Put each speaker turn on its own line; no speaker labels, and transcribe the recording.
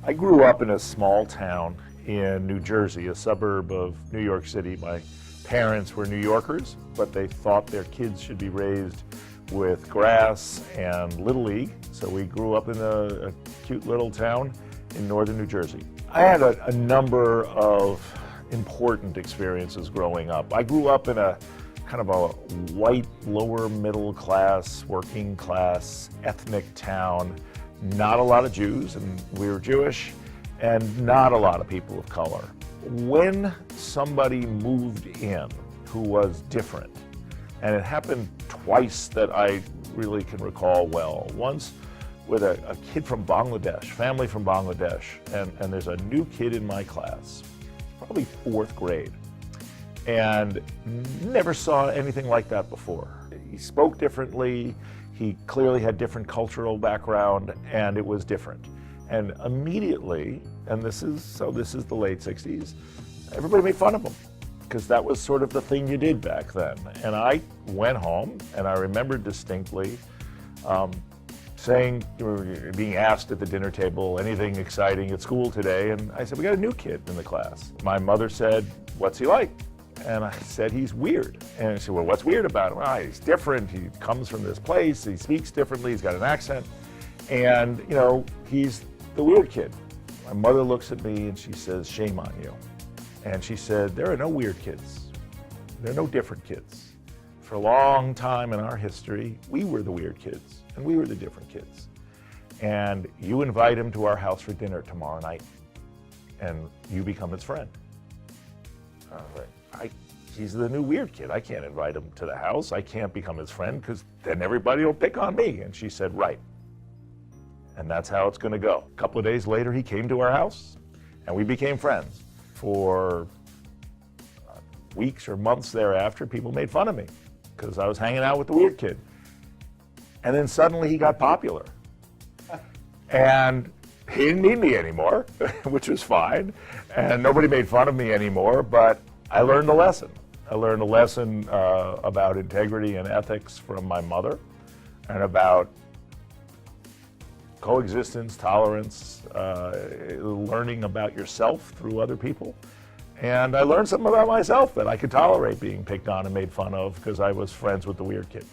I grew up in a small town in New Jersey, a suburb of New York City. My parents were New Yorkers, but they thought their kids should be raised with grass and Little League. So we grew up in a cute little town in northern New Jersey. I had a number of important experiences growing up. I grew up in a kind of a white, lower middle class, working class, ethnic town. Not a lot of Jews, and we were Jewish, and not a lot of people of color. When somebody moved in who was different, and it happened twice that I really can recall well. Once with a kid from Bangladesh, family from Bangladesh, and there's a new kid in my class, probably fourth grade, and never saw anything like that before. He spoke differently, he clearly had different cultural background, and it was different. And immediately, and this is the late 60s, everybody made fun of him, because that was sort of the thing you did back then. And I went home, and I remember distinctly being asked at the dinner table, anything exciting at school today? And I said, we got a new kid in the class. My mother said, what's he like? And I said, he's weird. And she said, well, what's weird about him? Well, he's different, he comes from this place, he speaks differently, he's got an accent, and he's the weird kid. My mother looks at me and she says, shame on you. And she said, there are no weird kids. There are no different kids. For a long time in our history, we were the weird kids, and we were the different kids. And you invite him to our house for dinner tomorrow night, and you become his friend. I was like, he's the new weird kid. I can't invite him to the house. I can't become his friend, because then everybody will pick on me. And she said, right. And that's how it's going to go. A couple of days later, he came to our house, and we became friends. For weeks or months thereafter, people made fun of me because I was hanging out with the weird kid. And then suddenly he got popular. And he didn't need me anymore, which was fine. And nobody made fun of me anymore, but I learned a lesson. I learned a lesson about integrity and ethics from my mother, and about coexistence, tolerance, learning about yourself through other people. And I learned something about myself, that I could tolerate being picked on and made fun of because I was friends with the weird kid.